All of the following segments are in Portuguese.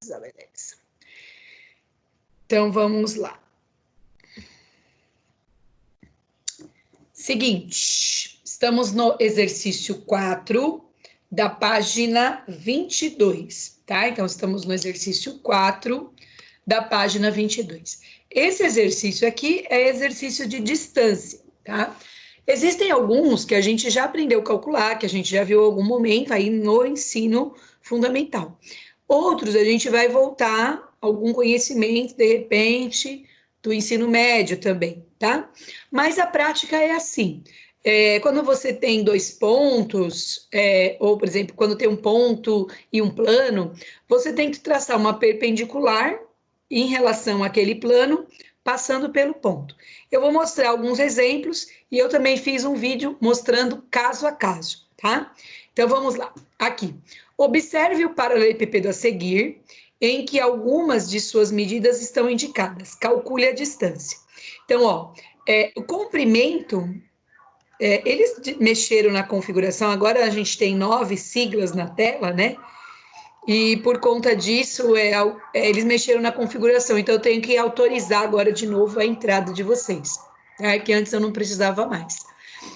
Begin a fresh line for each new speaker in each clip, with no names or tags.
beleza. Então, vamos lá. Seguinte, estamos no exercício 4 da página 22, tá? Então, estamos no exercício 4 da página 22. Esse exercício aqui é exercício de distância, tá? Existem alguns que a gente já aprendeu a calcular, que a gente já viu em algum momento aí no ensino fundamental. Outros a gente vai voltar algum conhecimento, de repente, do ensino médio também, tá? Mas a prática é assim. Quando você tem dois pontos, ou, por exemplo, quando tem um ponto e um plano, você tem que traçar uma perpendicular em relação àquele plano, passando pelo ponto. Eu vou mostrar alguns exemplos e eu também fiz um vídeo mostrando caso a caso, tá? Então, vamos lá. Aqui. Observe o paralelepípedo a seguir, em que algumas de suas medidas estão indicadas. Calcule a distância. Então, ó, o comprimento, eles mexeram na configuração, agora a gente tem 9 siglas na tela, né? E por conta disso, eles mexeram na configuração, então eu tenho que autorizar agora de novo a entrada de vocês, tá? Que antes eu não precisava mais.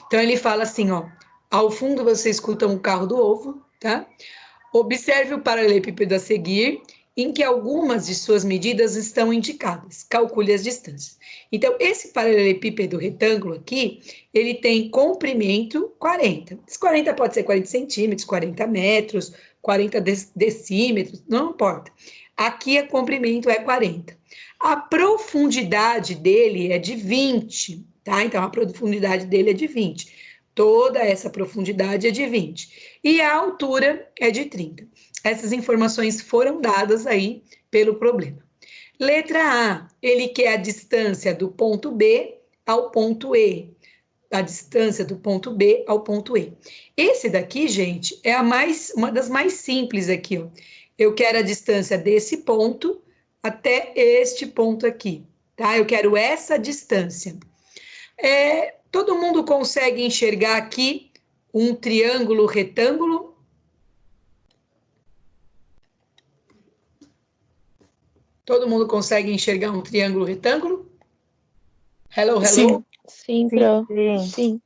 Então ele fala assim, ó, ao fundo você escuta um carro do ovo, tá? Observe o paralelepípedo a seguir, em que algumas de suas medidas estão indicadas. Calcule as distâncias. Então, esse paralelepípedo retângulo aqui, ele tem comprimento 40. Esse 40 pode ser 40 centímetros, 40 metros, 40 decímetros, não importa. Aqui o comprimento é 40. A profundidade dele é de 20, tá? Então, a profundidade dele é de 20. Toda essa profundidade é de 20. E a altura é de 30. Essas informações foram dadas aí pelo problema. Letra A, ele quer a distância do ponto B ao ponto E. A distância do ponto B ao ponto E. Esse daqui, gente, é uma das mais simples aqui, ó. Eu quero a distância desse ponto até este ponto aqui, tá? Eu quero essa distância. Todo mundo consegue enxergar aqui um triângulo retângulo? Todo mundo consegue enxergar um triângulo retângulo? Hello, hello?
Sim, sim, Pro. Sim.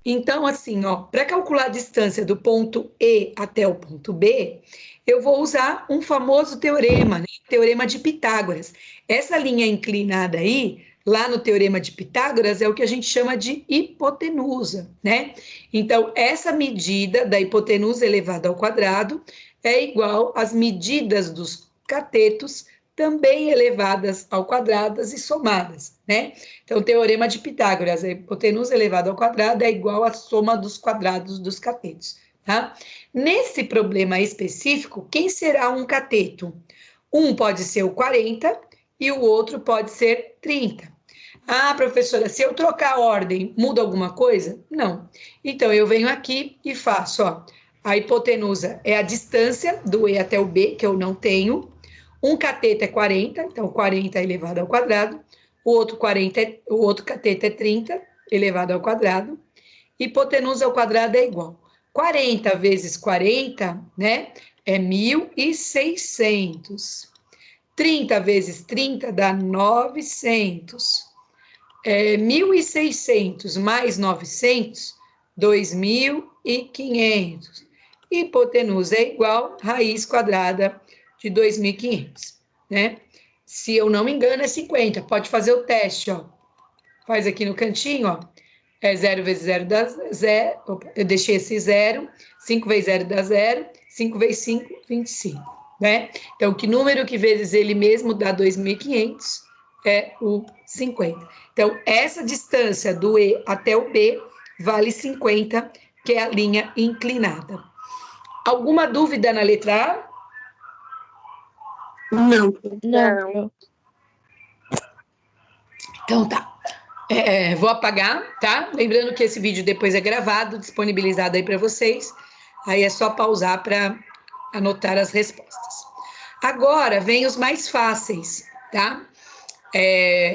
Então, assim, ó, para calcular a distância do ponto E até o ponto B, eu vou usar um famoso teorema, né? Teorema de Pitágoras. Essa linha inclinada aí, lá no teorema de Pitágoras, é o que a gente chama de hipotenusa, né? Então, essa medida da hipotenusa elevada ao quadrado é igual às medidas dos catetos também elevadas ao quadrado e somadas, né? Então, o teorema de Pitágoras, a hipotenusa elevada ao quadrado é igual à soma dos quadrados dos catetos, tá? Nesse problema específico, quem será um cateto? Um pode ser o 40 e o outro pode ser 30. Ah, professora, se eu trocar a ordem, muda alguma coisa? Não. Então, eu venho aqui e faço, ó, a hipotenusa é a distância do E até o B, que eu não tenho. Um cateto é 40, então 40 elevado ao quadrado. O outro cateto é 30 elevado ao quadrado. Hipotenusa ao quadrado é igual. 40 vezes 40, né, é 1.600. 30 vezes 30 dá 900. 1.600 mais 900, 2.500. Hipotenusa é igual raiz quadrada de 2.500, né? Se eu não me engano, é 50. Pode fazer o teste, ó. Faz aqui no cantinho, ó. 0 vezes 0 dá 0. Eu deixei esse 0. 5 vezes 0 dá 0. 5 vezes 5, 25, né? Então, que número que vezes ele mesmo dá 2.500 é o 50. Então, essa distância do E até o B vale 50, que é a linha inclinada. Alguma dúvida na letra A?
Não. Não.
Então tá. Vou apagar, tá? Lembrando que esse vídeo depois é gravado, disponibilizado aí para vocês. Aí é só pausar para anotar as respostas. Agora vem os mais fáceis, tá?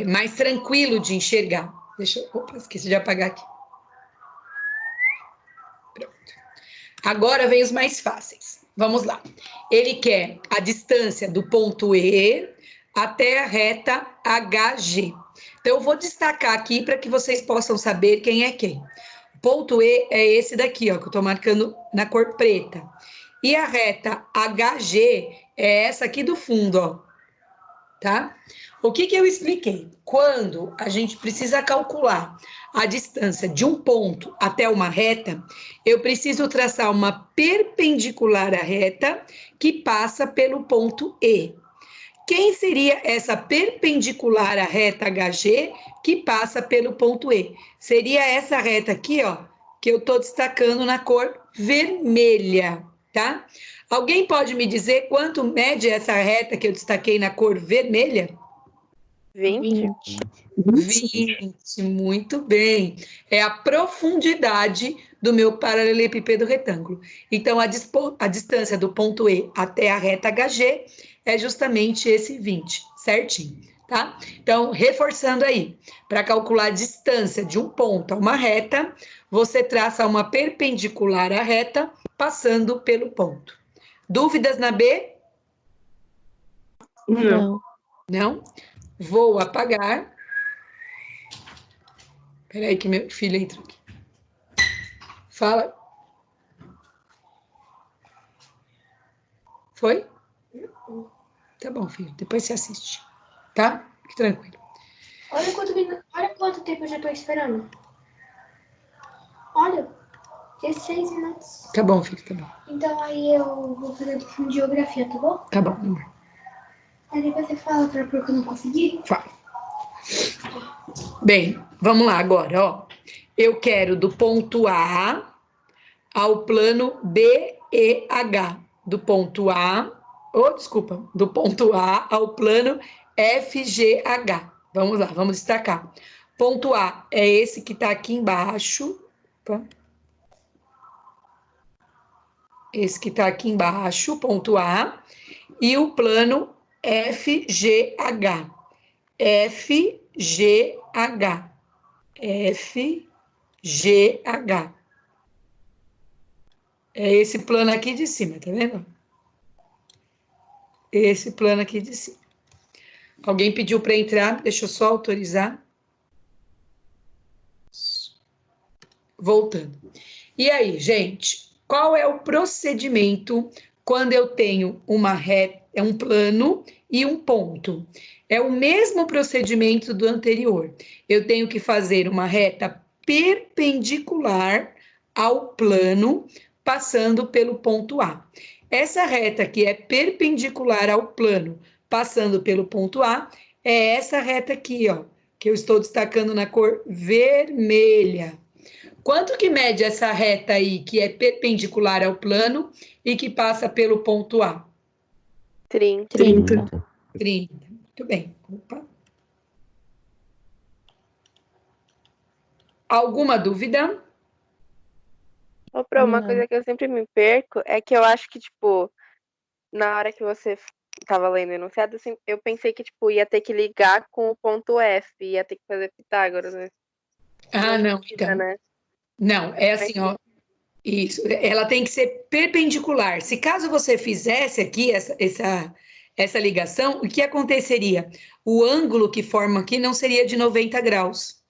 Mais tranquilo de enxergar. Opa, esqueci de apagar aqui. Pronto. Agora vem os mais fáceis. Vamos lá. Ele quer a distância do ponto E até a reta HG. Então, eu vou destacar aqui para que vocês possam saber quem é quem. O ponto E é esse daqui, ó, que eu estou marcando na cor preta. E a reta HG é essa aqui do fundo, ó. Tá? O que eu expliquei? Quando a gente precisa calcular a distância de um ponto até uma reta, eu preciso traçar uma perpendicular à reta que passa pelo ponto E. Quem seria essa perpendicular à reta HG que passa pelo ponto E? Seria essa reta aqui, ó, que eu estou destacando na cor vermelha, tá? Alguém pode me dizer quanto mede essa reta que eu destaquei na cor vermelha?
20.
20, muito bem. É a profundidade do meu paralelepípedo retângulo. Então, a distância do ponto E até a reta HG é justamente esse 20, certinho, tá? Então, reforçando aí, para calcular a distância de um ponto a uma reta, você traça uma perpendicular à reta, passando pelo ponto. Dúvidas na B?
Não.
Não? Vou apagar. Peraí que meu filho entrou aqui. Fala. Foi? Tá bom, filho. Depois você assiste. Tá? Fique tranquilo.
Olha quanto tempo eu já tô esperando. Olha, 16 minutos.
Tá bom, filho, tá bom.
Então aí eu vou fazer geografia, tá bom?
Tá bom, amor.
Aí depois você fala pra porque eu não consegui.
Fala. Bem, vamos lá agora, ó. Eu quero do ponto A ao plano BEH. Do ponto A, desculpa, do ponto A ao plano FGH. Vamos lá, vamos destacar. Ponto A é esse que tá aqui embaixo. Opa. Esse que tá aqui embaixo, ponto A. E o plano FGH. FGH. FGH. É esse plano aqui de cima, tá vendo? Esse plano aqui de cima. Alguém pediu para entrar, deixa eu só autorizar. Voltando. E aí, gente, qual é o procedimento quando eu tenho uma reta, um plano e um ponto? É o mesmo procedimento do anterior. Eu tenho que fazer uma reta perpendicular ao plano, passando pelo ponto A. Essa reta que é perpendicular ao plano, passando pelo ponto A, é essa reta aqui, ó, que eu estou destacando na cor vermelha. Quanto que mede essa reta aí, que é perpendicular ao plano e que passa pelo ponto A?
30.
30. Muito bem. Opa. Alguma dúvida?
Ô, Pro, uma Não. coisa que eu sempre me perco é que eu acho que, tipo, na hora que você tava lendo o enunciado, assim, eu pensei que, tipo, ia ter que ligar com o ponto F, ia ter que fazer Pitágoras, né?
Ah, não,
Precisa,
então.
né?
Não, é assim, ó. Isso, ela tem que ser perpendicular. Se caso você fizesse aqui essa ligação, o que aconteceria? O ângulo que forma aqui não seria de 90 graus.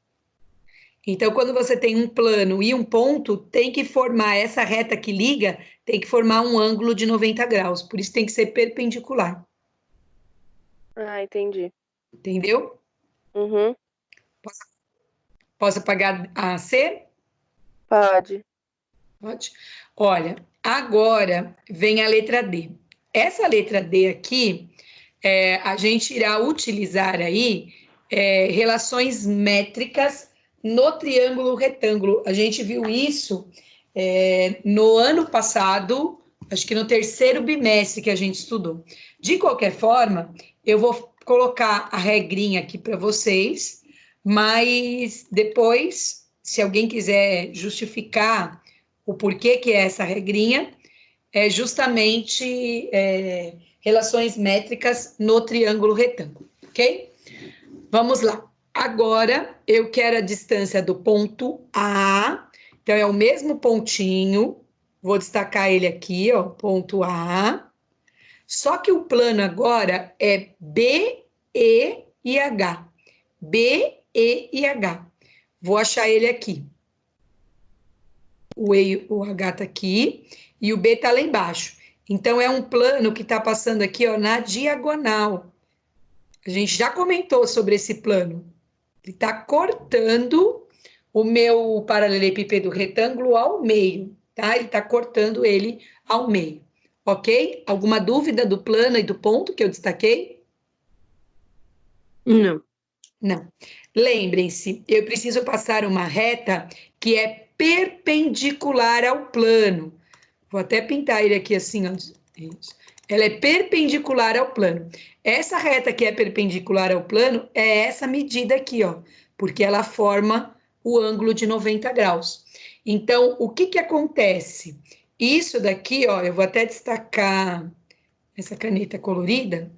Então, quando você tem um plano e um ponto, tem que formar essa reta que liga, tem que formar um ângulo de 90 graus. Por isso tem que ser perpendicular.
Ah, entendi.
Entendeu?
Uhum,
Posso apagar a C?
pode.
Pode. Olha, agora vem a letra D. Essa letra D aqui, a gente irá utilizar aí relações métricas no triângulo retângulo. A gente viu isso no ano passado, acho que no terceiro bimestre que a gente estudou. De qualquer forma, eu vou colocar a regrinha aqui para vocês, mas depois, se alguém quiser justificar o porquê que é essa regrinha, é justamente relações métricas no triângulo retângulo, ok? Vamos lá. Agora, eu quero a distância do ponto A, então é o mesmo pontinho, vou destacar ele aqui, ó, ponto A, Só que o plano agora é B, E e H. B, E e H. Vou achar ele aqui. O H está aqui e o B está lá embaixo. Então, é um plano que está passando aqui, ó, na diagonal. A gente já comentou sobre esse plano. Ele está cortando o meu paralelepípedo retângulo ao meio, tá? Ele está cortando ele ao meio, ok? Alguma dúvida do plano e do ponto que eu destaquei?
Não.
Não. Lembrem-se, eu preciso passar uma reta que é perpendicular ao plano. Vou até pintar ele aqui assim, ó. Isso. Ela é perpendicular ao plano. Essa reta que é perpendicular ao plano é essa medida aqui, ó, porque ela forma o ângulo de 90 graus. Então, o que que acontece? Isso daqui, ó, eu vou até destacar essa caneta colorida.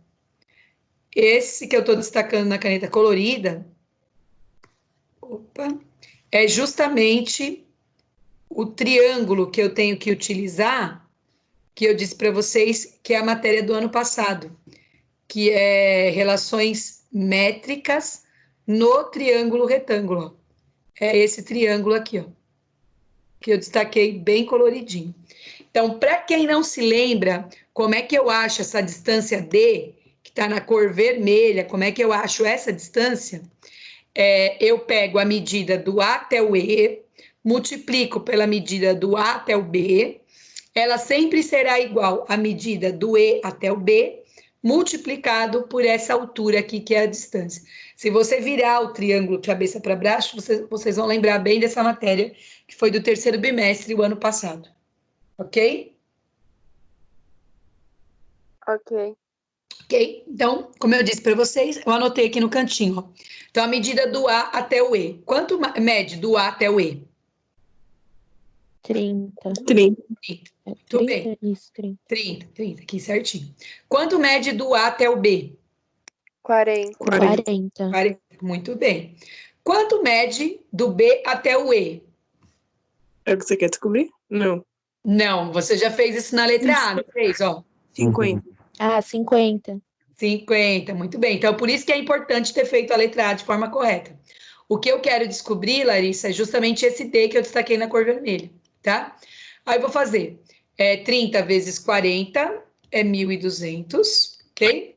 Esse que eu estou destacando na caneta colorida, opa, é justamente o triângulo que eu tenho que utilizar, que eu disse para vocês que é a matéria do ano passado, que é relações métricas no triângulo retângulo. É esse triângulo aqui, ó, que eu destaquei bem coloridinho. Então, para quem não se lembra, como é que eu acho essa distância D, que está na cor vermelha, como é que eu acho essa distância? Eu pego a medida do A até o E, multiplico pela medida do A até o B, ela sempre será igual à medida do E até o B, multiplicado por essa altura aqui, que é a distância. Se você virar o triângulo cabeça para baixo, vocês vão lembrar bem dessa matéria, que foi do terceiro bimestre, o ano passado. Ok?
Ok.
Ok? Então, como eu disse para vocês, eu anotei aqui no cantinho, ó. Então, a medida do A até o E. Quanto mede do A até o E?
30.
30.
É
Muito
30?
bem.
Isso, 30.
30, aqui certinho. Quanto mede do A até o B?
40.
40.
40. Muito bem. Quanto mede do B até o E?
É o que você quer descobrir? Não.
Não, você já fez isso na letra A, não fez? Ó,
50.
Ah, 50.
50, muito bem. Então, por isso que é importante ter feito a letra A de forma correta. O que eu quero descobrir, Larissa, é justamente esse D que eu destaquei na cor vermelha, tá? Aí eu vou fazer 30 vezes 40 é 1.200, ok?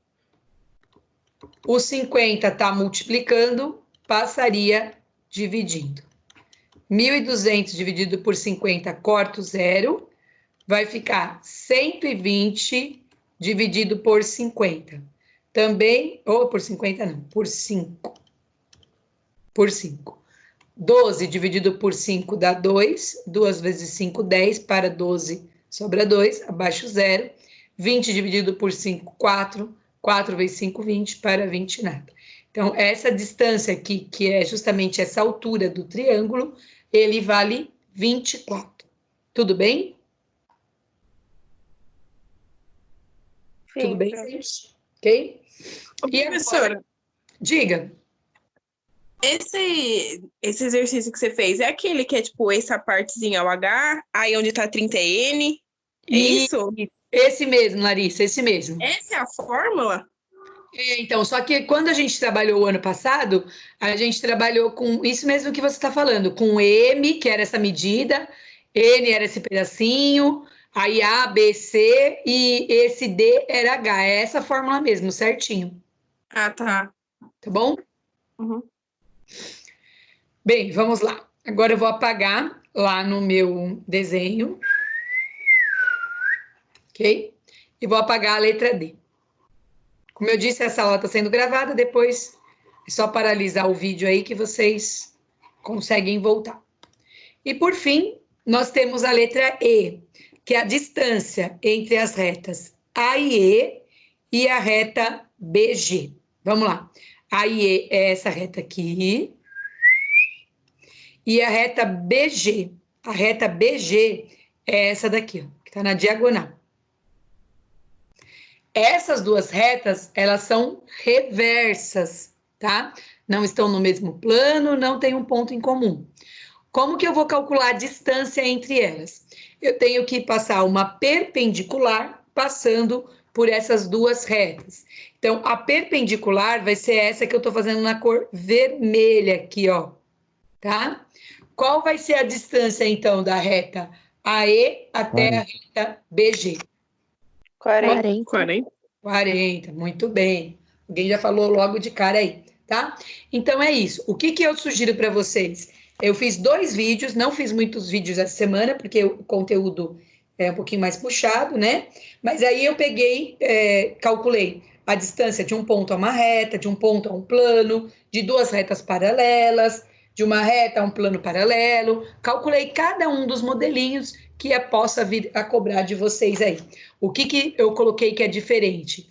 O 50 tá multiplicando, passaria dividindo. 1.200 dividido por 50, corta o zero, vai ficar 120 dividido por 50. Também, ou por 50 não, por 5. Por 5. 12 dividido por 5 dá 2. 2 vezes 5, 10. Para 12, sobra 2. Abaixo zero. 20 dividido por 5, 4. 4 vezes 5, 20. Para 20, nada. Então, essa distância aqui, que é justamente essa altura do triângulo, ele vale 24. Tudo bem?
Sim,
Tudo bem,
prof.
gente? Ok?
Ô,
E
professora,
agora? Diga.
esse exercício que você fez é aquele que é tipo essa partezinha é o H, aí onde tá 30 é N? É isso?
Esse mesmo, Larissa, esse mesmo.
Essa é a fórmula?
Então, só que quando a gente trabalhou o ano passado, a gente trabalhou com isso mesmo que você está falando, com M, que era essa medida, N era esse pedacinho, aí A, B, C e esse D era H. É essa fórmula mesmo, certinho.
Ah, tá.
Tá bom?
Uhum.
Bem, vamos lá. Agora eu vou apagar lá no meu desenho. Ok? E vou apagar a letra D. Como eu disse, essa aula está sendo gravada, depois é só paralisar o vídeo aí que vocês conseguem voltar. E por fim, nós temos a letra E, que é a distância entre as retas A e E a reta BG. Vamos lá. A e E é essa reta aqui. E a reta BG. A reta BG é essa daqui, ó, que está na diagonal. Essas duas retas, elas são reversas, tá? Não estão no mesmo plano, não tem um ponto em comum. Como que eu vou calcular a distância entre elas? Eu tenho que passar uma perpendicular passando por essas duas retas. Então, a perpendicular vai ser essa que eu estou fazendo na cor vermelha aqui, ó, tá? Qual vai ser a distância, então, da reta AE até a reta BG?
40.
40.
40, muito bem. Alguém já falou logo de cara aí, tá? Então é isso. O que eu sugiro para vocês? Eu fiz 2 vídeos, não fiz muitos vídeos essa semana, porque o conteúdo é um pouquinho mais puxado, né? Mas aí eu peguei, calculei a distância de um ponto a uma reta, de um ponto a um plano, de 2 retas paralelas, de uma reta a um plano paralelo. Calculei cada um dos modelinhos que possa vir a cobrar de vocês aí. O que eu coloquei que é diferente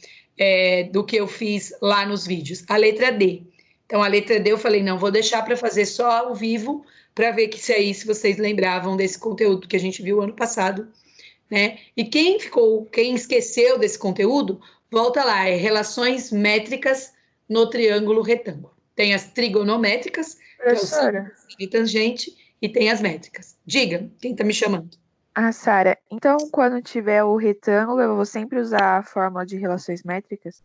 do que eu fiz lá nos vídeos? A letra D. Então, a letra D eu falei, não, vou deixar para fazer só ao vivo, para ver que se vocês lembravam desse conteúdo que a gente viu ano passado, né? E quem esqueceu desse conteúdo, volta lá, relações métricas no triângulo retângulo. Tem as trigonométricas, que é o sino e tangente, e tem as métricas. Diga, quem está me chamando?
Sara, então quando tiver o retângulo, eu vou sempre usar a fórmula de relações métricas?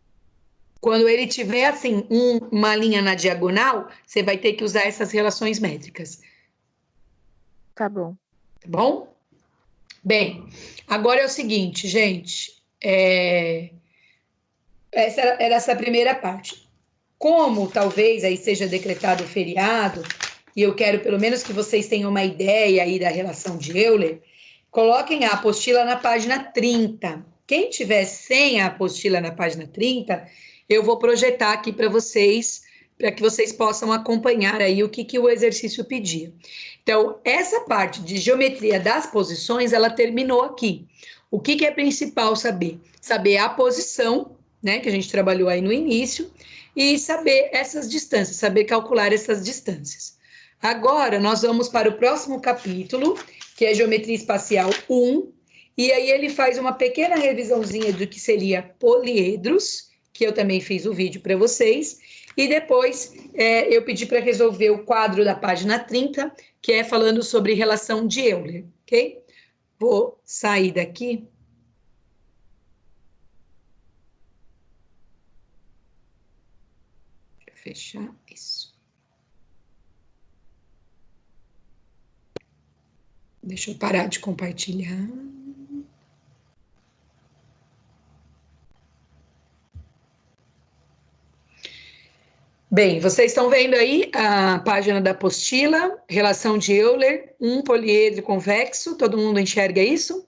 Quando ele tiver, assim, uma linha na diagonal, você vai ter que usar essas relações métricas.
Tá bom.
Tá bom? Bem, agora é o seguinte, gente. Essa era essa primeira parte. Como talvez aí seja decretado o feriado, e eu quero pelo menos que vocês tenham uma ideia aí da relação de Euler, coloquem a apostila na página 30. Quem tiver sem a apostila na página 30, eu vou projetar aqui para que vocês possam acompanhar aí o que o exercício pedia. Então, essa parte de geometria das posições, ela terminou aqui. O que é principal saber? Saber a posição, né, que a gente trabalhou aí no início, e saber essas distâncias, saber calcular essas distâncias. Agora, nós vamos para o próximo capítulo, que é Geometria Espacial 1, e aí ele faz uma pequena revisãozinha do que seria poliedros, que eu também fiz o vídeo para vocês, e depois eu pedi para resolver o quadro da página 30, que é falando sobre relação de Euler, ok? Vou sair daqui. Fechar isso. Deixa eu parar de compartilhar. Bem, vocês estão vendo aí a página da apostila, relação de Euler, um poliedro convexo, todo mundo enxerga isso?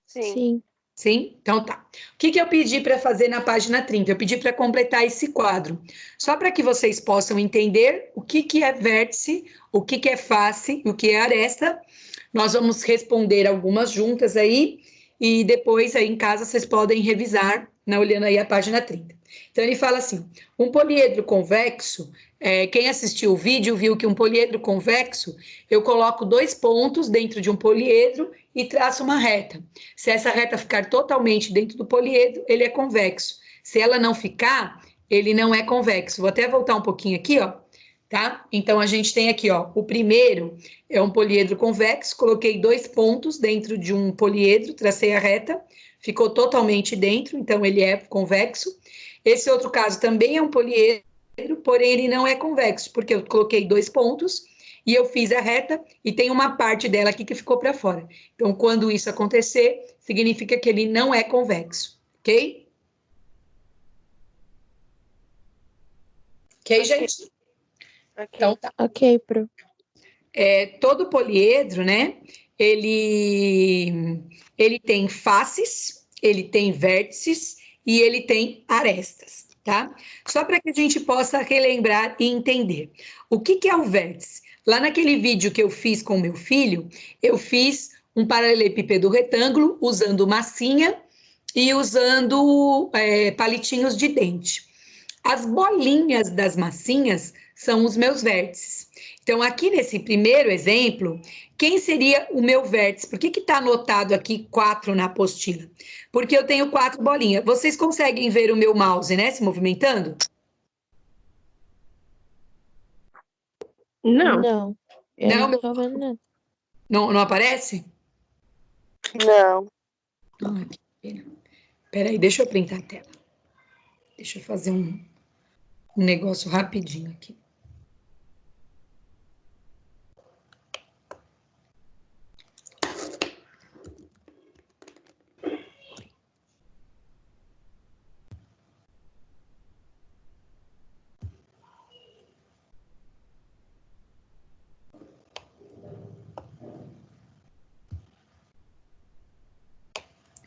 Sim.
Sim.
Sim? Então tá. O que eu pedi para fazer na página 30? Eu pedi para completar esse quadro, só para que vocês possam entender o que é vértice, o que é face e o que é aresta. Nós vamos responder algumas juntas aí, e depois aí em casa vocês podem revisar, olhando aí a página 30. Então ele fala assim, um poliedro convexo, quem assistiu o vídeo viu que um poliedro convexo, eu coloco 2 pontos dentro de um poliedro e traço uma reta. Se essa reta ficar totalmente dentro do poliedro, ele é convexo. Se ela não ficar, ele não é convexo. Vou até voltar um pouquinho aqui, ó, tá? Então a gente tem aqui, ó, o primeiro é um poliedro convexo, coloquei 2 pontos dentro de um poliedro, tracei a reta, ficou totalmente dentro, então ele é convexo. Esse outro caso também é um poliedro, porém ele não é convexo, porque eu coloquei 2 pontos e eu fiz a reta e tem uma parte dela aqui que ficou para fora. Então, quando isso acontecer, significa que ele não é convexo, ok? Ok, gente?
Ok.
Então, tá.
Ok, Pro.
Todo poliedro, né? Ele tem faces, ele tem vértices e ele tem arestas, tá? Só para que a gente possa relembrar e entender. O que é o vértice? Lá naquele vídeo que eu fiz com o meu filho, eu fiz um paralelepípedo retângulo usando massinha e usando palitinhos de dente. As bolinhas das massinhas são os meus vértices. Então, aqui nesse primeiro exemplo, quem seria o meu vértice? Por que está anotado aqui 4 na apostila? Porque eu tenho 4 bolinhas. Vocês conseguem ver o meu mouse, né, se movimentando?
Não.
Não. Eu
Não,
não tô vendo nada.
não aparece?
Não.
Ah, que pena. Peraí, deixa eu printar a tela. Deixa eu fazer um negócio rapidinho aqui.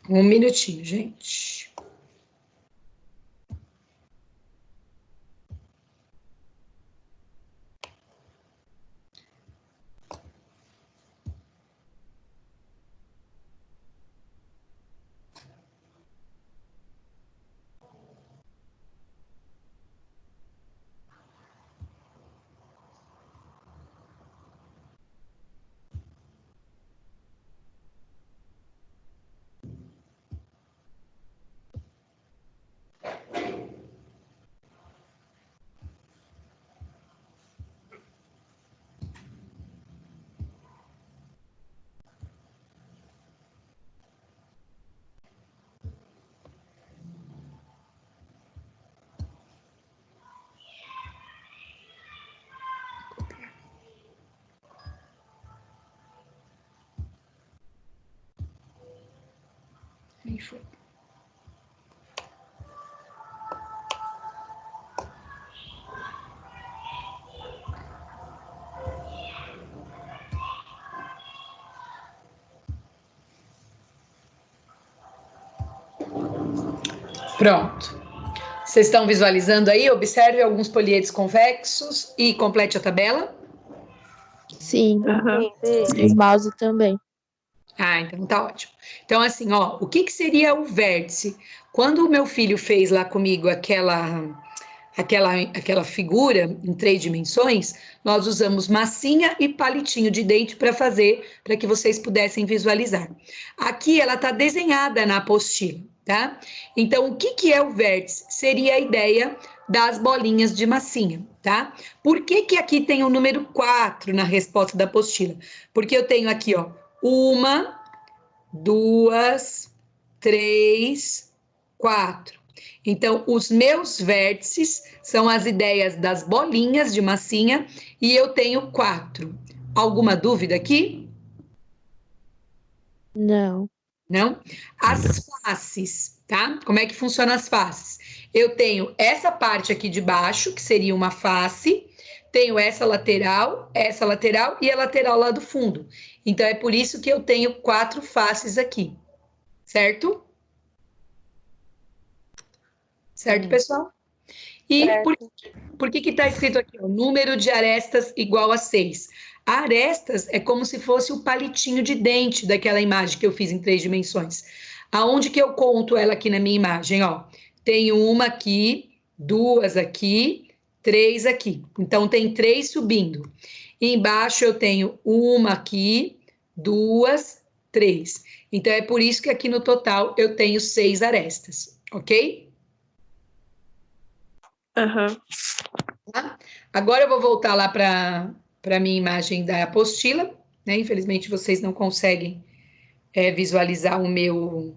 Um minutinho, gente. Aí foi. Pronto. Vocês estão visualizando aí? Observe alguns polietes convexos e complete a tabela.
Sim,
Aham.
Sim.
o mouse também.
Ah, então tá ótimo. Então, assim, ó, o que que seria o vértice? Quando o meu filho fez lá comigo aquela figura em 3 dimensões, nós usamos massinha e palitinho de dente para fazer, para que vocês pudessem visualizar. Aqui ela está desenhada na apostila, tá? Então, o que que é o vértice? Seria a ideia das bolinhas de massinha, tá? Por que que aqui tem o número 4 na resposta da apostila? Porque eu tenho aqui, ó, 1, 2, 3, 4. Então, os meus vértices são as ideias das bolinhas de massinha e eu tenho 4. Alguma dúvida aqui?
Não.
Não? As faces, tá? Como é que funcionam as faces? Eu tenho essa parte aqui de baixo, que seria uma face, tenho essa lateral e a lateral lá do fundo. Então, é por isso que eu tenho 4 faces aqui, certo? Certo,
Sim.
pessoal? E
Certo.
por que que está escrito aqui, ó, número de arestas igual a 6? Arestas é como se fosse o palitinho de dente daquela imagem que eu fiz em 3 dimensões. Aonde que eu conto ela aqui na minha imagem, ó? Tenho uma aqui, 2 aqui, 3 aqui. Então, tem 3 subindo. E embaixo eu tenho uma aqui, 2, 3. Então, é por isso que aqui no total eu tenho 6 arestas, ok?
Aham.
Tá? Agora eu vou voltar lá para a minha imagem da apostila, né? Infelizmente vocês não conseguem visualizar o meu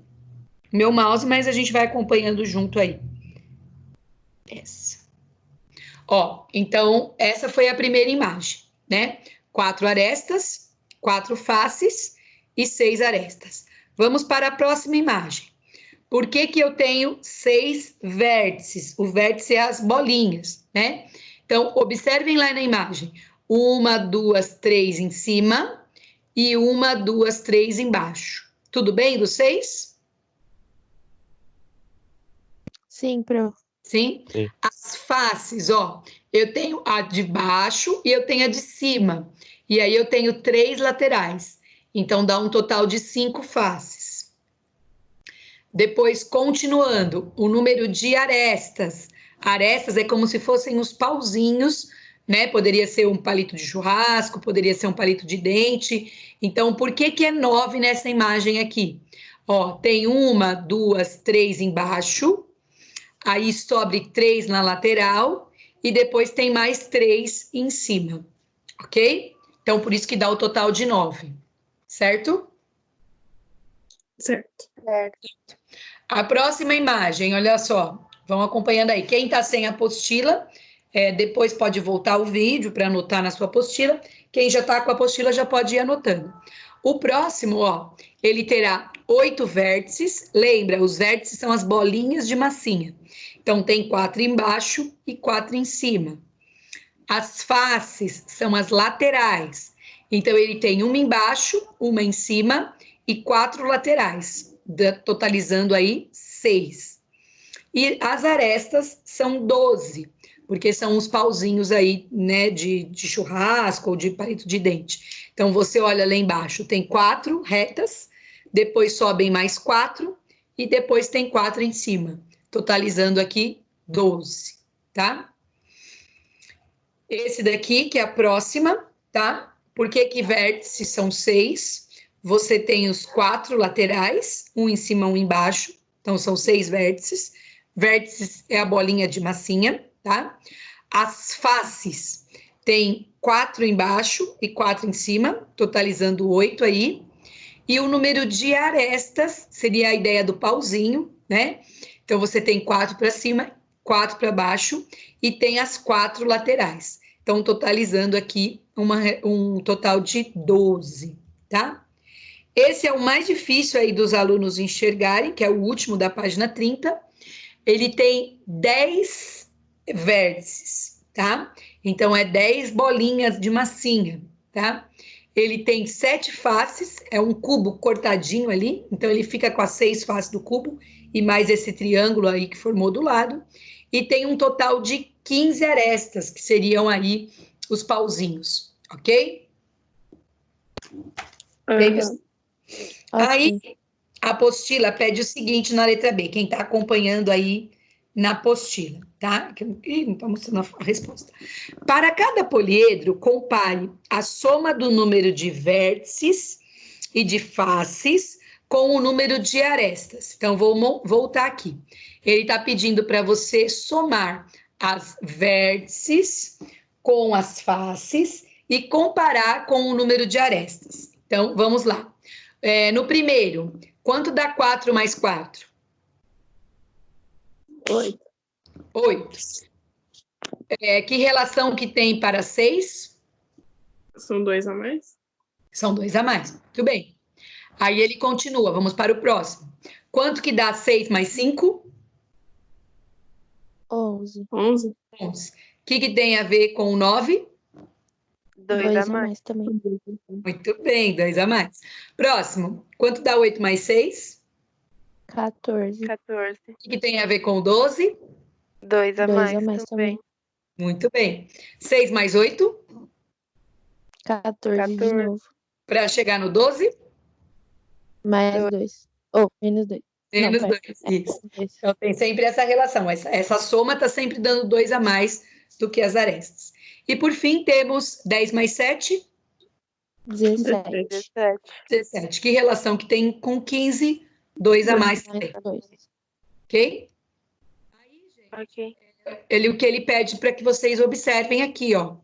mouse, mas a gente vai acompanhando junto aí. Essa. Ó, então essa foi a primeira imagem, né? 4 arestas, 4 faces e 6 arestas. Vamos para a próxima imagem. Por que que eu tenho 6 vértices? O vértice é as bolinhas, né? Então, observem lá na imagem. 1, 2, 3 em cima e 1, 2, 3 embaixo. Tudo bem dos 6?
Sim, prof.
Sim?
Sim.
As faces, ó. Eu tenho a de baixo e eu tenho a de cima. E aí eu tenho 3 laterais. Então, dá um total de 5 faces. Depois, continuando, o número de arestas. Arestas é como se fossem os pauzinhos, né? Poderia ser um palito de churrasco, poderia ser um palito de dente. Então, por que que é 9 nessa imagem aqui? Ó, tem 1, 2, 3 embaixo, aí sobre 3 na lateral e depois tem mais 3 em cima, ok? Então, por isso que dá o total de 9, certo?
Certo.
Certo.
A próxima imagem, olha só, vão acompanhando aí. Quem está sem apostila, depois pode voltar o vídeo para anotar na sua apostila. Quem já está com a apostila já pode ir anotando. O próximo, ó, ele terá 8 vértices. Lembra, os vértices são as bolinhas de massinha. Então, tem 4 embaixo e 4 em cima. As faces são as laterais. Então, ele tem uma embaixo, uma em cima e 4 laterais, totalizando aí 6. E as arestas são 12, porque são os pauzinhos aí, né, de churrasco ou de palito de dente. Então, você olha lá embaixo, tem 4 retas, depois sobem mais 4 e depois tem 4 em cima, totalizando aqui 12, tá? Esse daqui, que é a próxima, tá? Por que vértices são 6? Você tem os 4 laterais, um em cima, um embaixo. Então, são 6 vértices. Vértices é a bolinha de massinha, tá? As faces tem 4 embaixo e 4 em cima, totalizando 8 aí. E o número de arestas seria a ideia do pauzinho, né? Então, você tem 4 para cima, 4 para baixo e tem as 4 laterais. Então, totalizando aqui um total de 12, tá? Esse é o mais difícil aí dos alunos enxergarem, que é o último da página 30. Ele tem 10 vértices, tá? Então, é 10 bolinhas de massinha, tá? Ele tem 7 faces, é um cubo cortadinho ali, então ele fica com as 6 faces do cubo e mais esse triângulo aí que formou do lado. E tem um total de 15 arestas, que seriam aí os pauzinhos, ok?
Uhum.
Aí, a apostila pede o seguinte na letra B, quem está acompanhando aí na apostila, tá? Ih, não está mostrando a resposta. Para cada poliedro, compare a soma do número de vértices e de faces com o número de arestas. Então, vou voltar aqui. Ele está pedindo para você somar as vértices com as faces e comparar com o número de arestas. Então, vamos lá. No primeiro, quanto dá 4 mais 4?
8.
8. Que relação que tem para 6?
São 2 a mais?
São 2 a mais. Muito bem. Aí ele continua, vamos para o próximo. Quanto que dá 6 mais 5?
11.
11.
11. O que tem a ver com o 9?
2 a mais.
também.
Muito bem, 2 a mais. Próximo. Quanto dá 8 mais 6?
14.
14.
O que tem a ver com o 12?
2 a
2
mais,
a mais também.
Muito bem. 6 mais 8?
14 de
14.
novo.
Para chegar no 12?
Mais 2. Ou menos 2.
Menos
Não,
2.
pera.
Isso.
Isso.
Então, tem sempre essa relação. Essa soma está sempre dando 2 a mais do que as arestas. E, por fim, temos 10 mais 7?
17.
17.
17. Que relação que tem com 15? 2 a mais também.
Mais 2.
Ok? Aí, gente,
Ok.
o que ele pede para que vocês observem aqui, ó.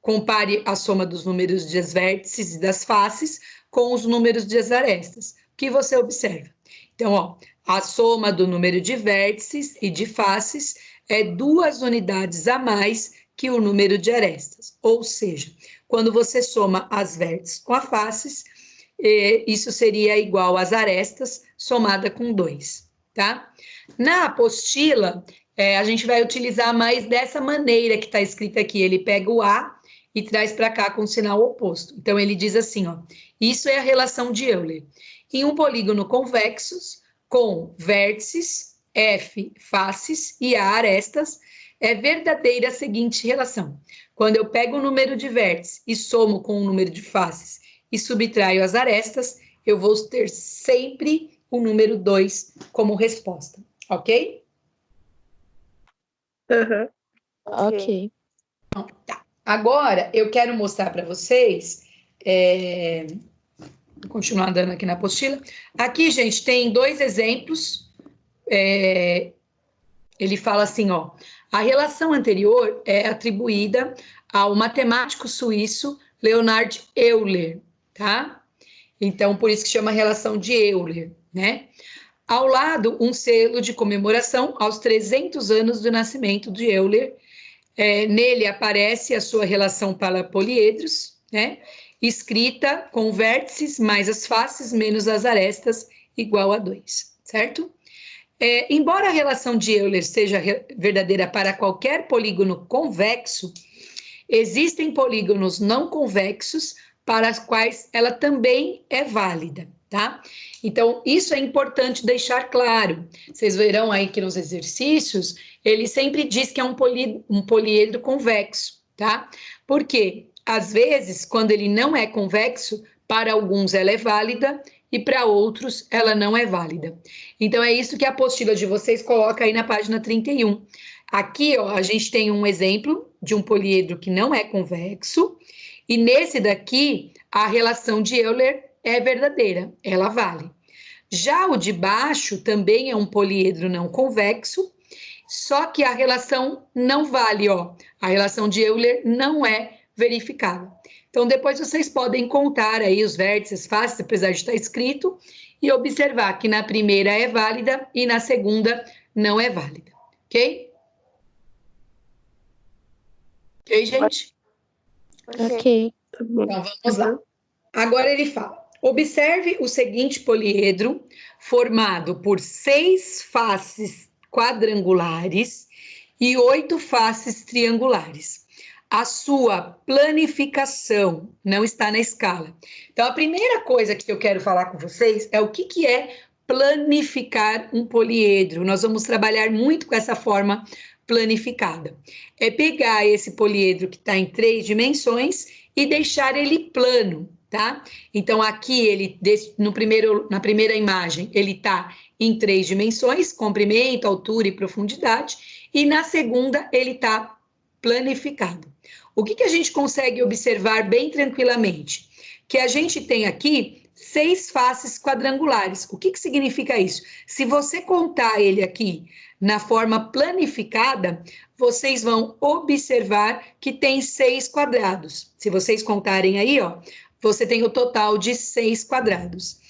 Compare a soma dos números das vértices e das faces com os números das arestas. O que você observa? Então, ó, a soma do número de vértices e de faces é 2 unidades a mais que o número de arestas. Ou seja, quando você soma as vértices com as faces, isso seria igual às arestas somada com 2, tá? Na apostila, a gente vai utilizar mais dessa maneira que está escrita aqui. Ele pega o A e traz para cá com o sinal oposto. Então, ele diz assim, ó, isso é a relação de Euler. Em um polígono convexo, com vértices, F, faces e A, arestas, é verdadeira a seguinte relação. Quando eu pego o número de vértices e somo com o número de faces e subtraio as arestas, eu vou ter sempre o número 2 como resposta, ok?
Uhum.
Ok.
Então, tá. Agora, eu quero mostrar para vocês, vou continuar andando aqui na apostila. Aqui, gente, tem 2 exemplos. Ele fala assim, ó, a relação anterior é atribuída ao matemático suíço Leonhard Euler, tá? Então, por isso que chama relação de Euler, né? Ao lado, um selo de comemoração aos 300 anos do nascimento de Euler. Nele aparece a sua relação para poliedros, né? Escrita com vértices mais as faces menos as arestas, igual a 2, certo? Embora a relação de Euler seja verdadeira para qualquer polígono convexo, existem polígonos não convexos para os quais ela também é válida, tá? Então, isso é importante deixar claro. Vocês verão aí que nos exercícios, ele sempre diz que é um poliedro convexo, tá? Porque, às vezes, quando ele não é convexo, para alguns ela é válida e para outros ela não é válida. Então, é isso que a apostila de vocês coloca aí na página 31. Aqui, ó, a gente tem um exemplo de um poliedro que não é convexo, e nesse daqui, a relação de Euler é verdadeira, ela vale. Já o de baixo também é um poliedro não convexo, só que a relação não vale, ó. A relação de Euler não é verificável. Então, depois vocês podem contar aí os vértices fáceis, apesar de estar escrito, e observar que na primeira é válida e na segunda não é válida, ok? Ok, gente?
Ok.
Então, vamos lá. Agora ele fala, observe o seguinte poliedro formado por 6 faces quadrangulares e 8 faces triangulares. A sua planificação não está na escala. Então, a primeira coisa que eu quero falar com vocês é o que é planificar um poliedro. Nós vamos trabalhar muito com essa forma planificada. É pegar esse poliedro que está em 3 dimensões e deixar ele plano, tá? Então, aqui, ele na primeira imagem, ele está em 3 dimensões, comprimento, altura e profundidade, e na segunda, ele está planificado. O que a gente consegue observar bem tranquilamente? Que a gente tem aqui 6 faces quadrangulares. O que significa isso? Se você contar ele aqui na forma planificada, vocês vão observar que tem 6 quadrados. Se vocês contarem aí, ó, você tem o total de 6 quadrados.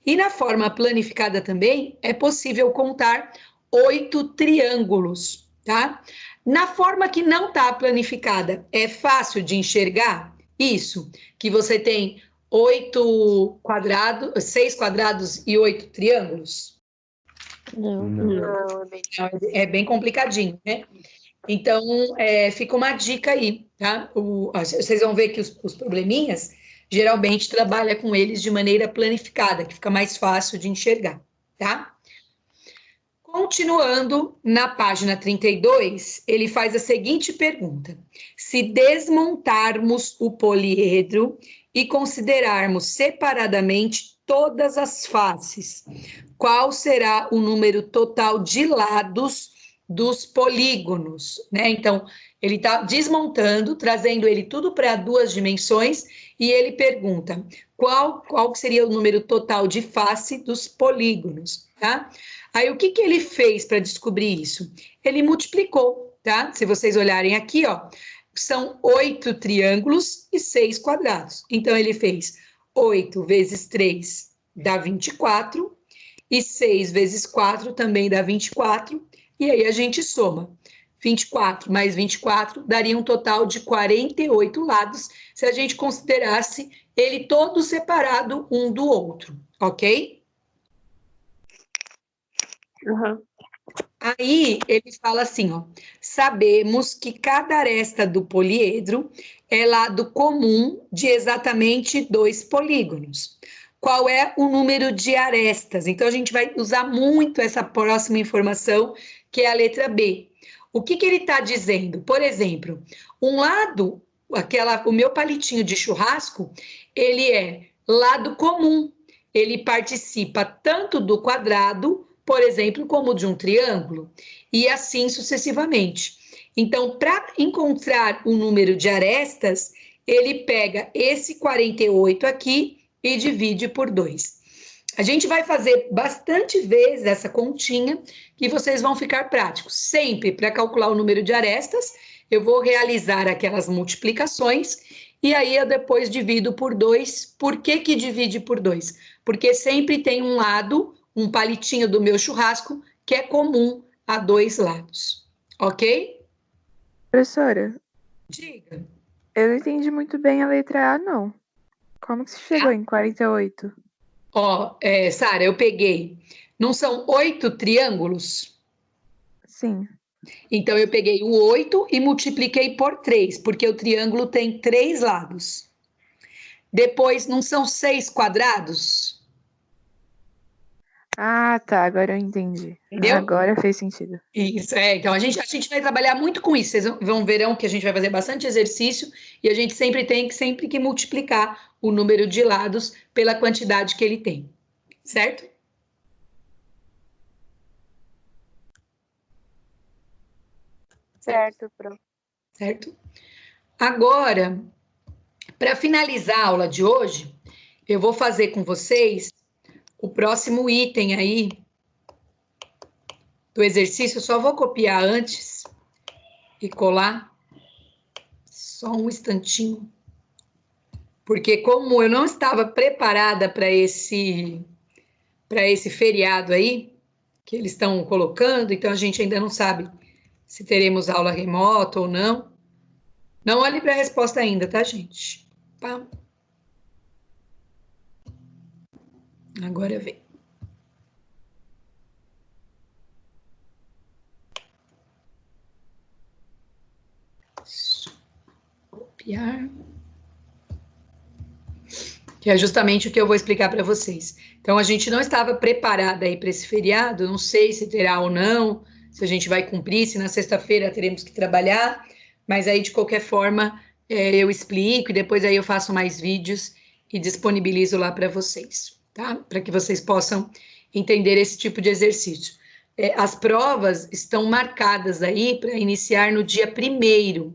E na forma planificada também, é possível contar 8 triângulos, tá? Na forma que não está planificada, é fácil de enxergar isso, que você tem 6 quadrados e 8 triângulos?
Não.
É bem complicadinho, né? Então, fica uma dica aí, tá? Vocês vão ver que os probleminhas, geralmente, trabalha com eles de maneira planificada, que fica mais fácil de enxergar, tá? Continuando, na página 32, ele faz a seguinte pergunta. Se desmontarmos o poliedro e considerarmos separadamente todas as faces, qual será o número total de lados dos polígonos, né? Então, ele está desmontando, trazendo ele tudo para 2 dimensões, e ele pergunta qual seria o número total de face dos polígonos, tá? Aí, o que ele fez para descobrir isso? Ele multiplicou, tá? Se vocês olharem aqui, ó, são 8 triângulos e 6 quadrados. Então, ele fez 8 vezes 3 dá 24, e 6 vezes 4 também dá 24, e aí a gente soma. 24 mais 24 daria um total de 48 lados, se a gente considerasse ele todo separado um do outro, ok? Aí ele fala assim, ó, sabemos que cada aresta do poliedro é lado comum de exatamente 2 polígonos. Qual é o número de arestas? Então, a gente vai usar muito essa próxima informação, que é a letra B. O que ele está dizendo? Por exemplo, um lado, o meu palitinho de churrasco, ele é lado comum. Ele participa tanto do quadrado, por exemplo, como de um triângulo, e assim sucessivamente. Então, para encontrar o número de arestas, ele pega esse 48 aqui e divide por 2. A gente vai fazer bastante vezes essa continha, que vocês vão ficar práticos. Sempre, para calcular o número de arestas, eu vou realizar aquelas multiplicações, e aí eu depois divido por 2. Por que que divide por 2? Porque sempre tem um lado, um palitinho do meu churrasco, que é comum a 2 lados, ok?
Professora,
Diga.
eu não entendi muito bem a letra A, não. Como que você chegou em 48?
Ó, Sara, eu peguei, não são 8 triângulos?
Sim.
Então, eu peguei o 8 e multipliquei por 3, porque o triângulo tem 3 lados. Depois, não são 6 quadrados?
Ah, tá. Agora eu entendi.
Entendeu?
Agora fez sentido.
Isso, então a gente vai trabalhar muito com isso. Vocês verão que a gente vai fazer bastante exercício e a gente sempre que multiplicar o número de lados pela quantidade que ele tem, certo?
Certo, Pro.
Certo? Agora, para finalizar a aula de hoje, eu vou fazer com vocês o próximo item aí do exercício. Eu só vou copiar antes e colar. Só um instantinho. Porque como eu não estava preparada para esse feriado aí, que eles estão colocando, então a gente ainda não sabe se teremos aula remota ou não. Não olhe para a resposta ainda, tá, gente? Pá. Agora vem. Copiar. Que é justamente o que eu vou explicar para vocês. Então, a gente não estava preparada aí para esse feriado, não sei se terá ou não, se a gente vai cumprir, se na sexta-feira teremos que trabalhar, mas aí, de qualquer forma, eu explico e depois aí eu faço mais vídeos e disponibilizo lá para vocês, tá? Para que vocês possam entender esse tipo de exercício. As provas estão marcadas aí para iniciar no dia 1º.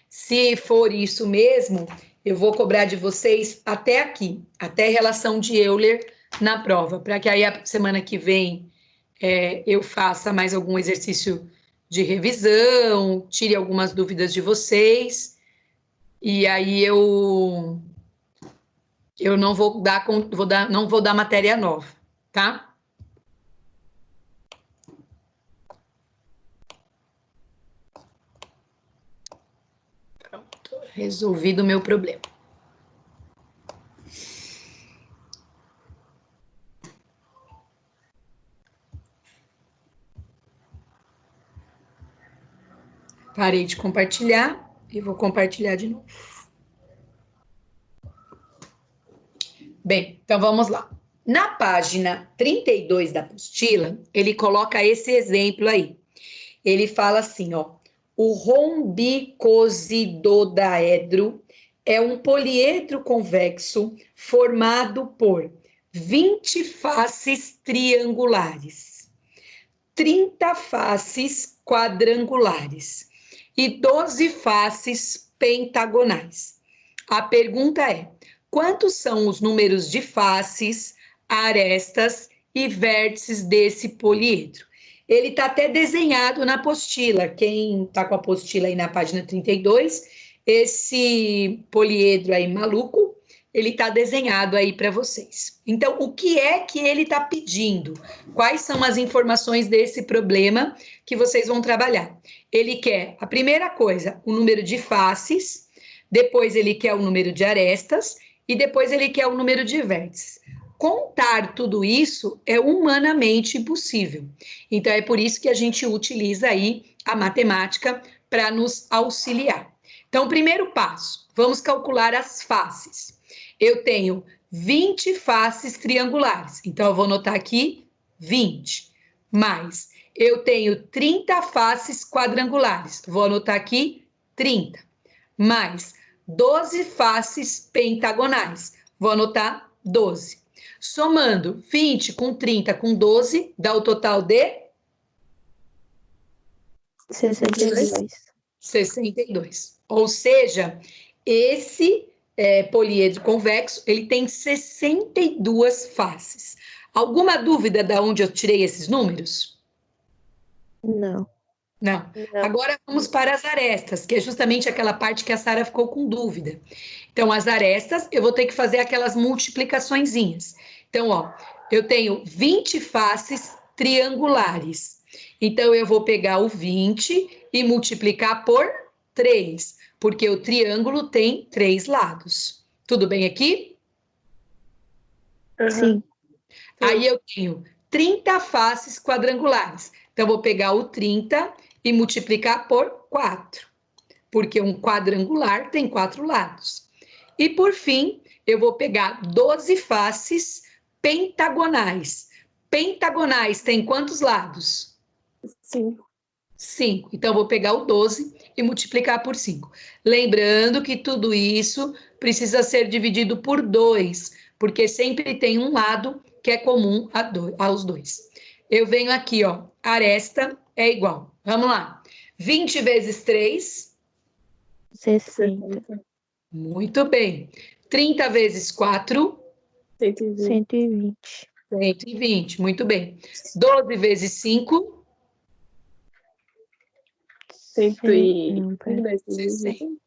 Se for isso mesmo, eu vou cobrar de vocês até aqui, até relação de Euler na prova, para que aí a semana que vem eu faça mais algum exercício de revisão, tire algumas dúvidas de vocês, e aí eu não vou dar, não vou dar matéria nova, tá? Pronto, resolvido o meu problema. Parei de compartilhar e vou compartilhar de novo. Bem, então vamos lá. Na página 32 da apostila, ele coloca esse exemplo aí. Ele fala assim, ó, o rombicosidodaedro é um poliedro convexo formado por 20 faces triangulares, 30 faces quadrangulares e 12 faces pentagonais. A pergunta é: quantos são os números de faces, arestas e vértices desse poliedro? Ele está até desenhado na apostila. Quem está com a apostila aí na página 32, esse poliedro aí maluco, ele está desenhado aí para vocês. Então, o que é que ele está pedindo? Quais são as informações desse problema que vocês vão trabalhar? Ele quer, a primeira coisa, o número de faces, depois ele quer o número de arestas e depois ele quer o número de vértices. Contar tudo isso é humanamente impossível. Então, é por isso que a gente utiliza aí a matemática para nos auxiliar. Então, primeiro passo, vamos calcular as faces. Eu tenho 20 faces triangulares, então eu vou anotar aqui 20, mais eu tenho 30 faces quadrangulares, vou anotar aqui 30, mais 12 faces pentagonais, vou anotar 12. Somando 20 com 30 com 12, dá o total de
62.
62. Ou seja, esse poliedro convexo, ele tem 62 faces. Alguma dúvida de onde eu tirei esses números?
Não.
Não.
Não.
Agora vamos para as arestas, que é justamente aquela parte que a Sara ficou com dúvida. Então, as arestas, eu vou ter que fazer aquelas multiplicaçõezinhas. Então, ó, eu tenho 20 faces triangulares. Então, eu vou pegar o 20 e multiplicar por 3, porque o triângulo tem 3 lados. Tudo bem aqui?
Sim.
Aí eu tenho 30 faces quadrangulares. Então, vou pegar o 30 e multiplicar por 4, porque um quadrangular tem 4 lados. E, por fim, eu vou pegar 12 faces pentagonais. Pentagonais tem quantos lados?
5.
5. Então, eu vou pegar o 12 e multiplicar por 5. Lembrando que tudo isso precisa ser dividido por 2, porque sempre tem um lado que é comum aos dois. Eu venho aqui, ó, aresta é igual. Vamos lá. 20 vezes 3.
60.
Muito bem. 30 vezes 4.
120.
120.
120. Muito bem. 12 vezes 5. 60.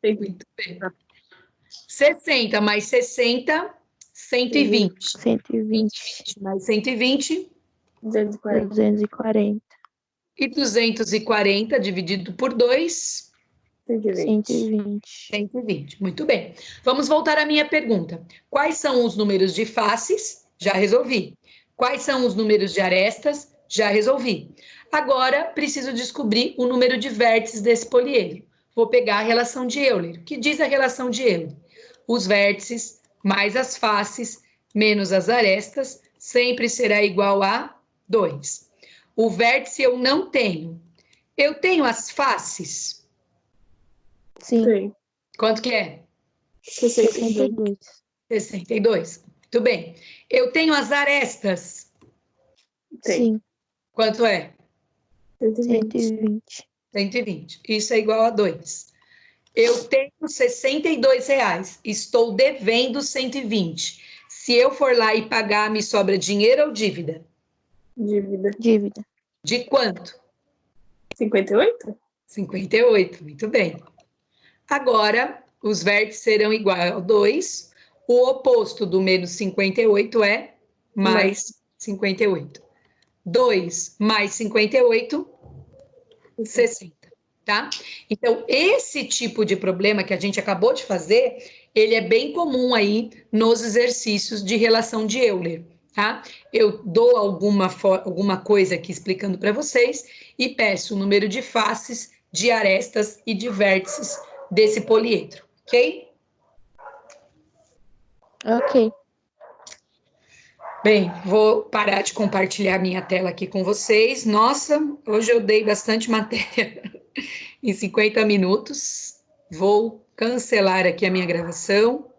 Muito bem. 60 mais 60, 120.
120.
Mais 120.
240.
240.
E 240 dividido por 2.
120.
120. Muito bem. Vamos voltar à minha pergunta. Quais são os números de faces? Já resolvi. Quais são os números de arestas? Já resolvi. Agora, preciso descobrir o número de vértices desse poliedro. Vou pegar a relação de Euler. O que diz a relação de Euler? Os vértices mais as faces menos as arestas sempre será igual a 2. O vértice eu não tenho. Eu tenho as faces.
Sim.
Quanto que é?
62.
62. Muito bem. Eu tenho as arestas.
Sim.
Quanto é?
120.
120. Isso é igual a 2. Eu tenho R$62. Estou devendo 120. Se eu for lá e pagar, me sobra dinheiro ou dívida?
Dívida.
De quanto?
58?
58. Muito bem. Agora, os vértices serão iguais a 2. O oposto do menos 58 é mais 58. 2 mais 58, 60, tá? Então, esse tipo de problema que a gente acabou de fazer, ele é bem comum aí nos exercícios de relação de Euler, tá? Eu dou alguma coisa aqui explicando para vocês e peço o número de faces, de arestas e de vértices desse poliedro, ok?
Ok.
Bem, vou parar de compartilhar minha tela aqui com vocês. Nossa, hoje eu dei bastante matéria em 50 minutos. Vou cancelar aqui a minha gravação.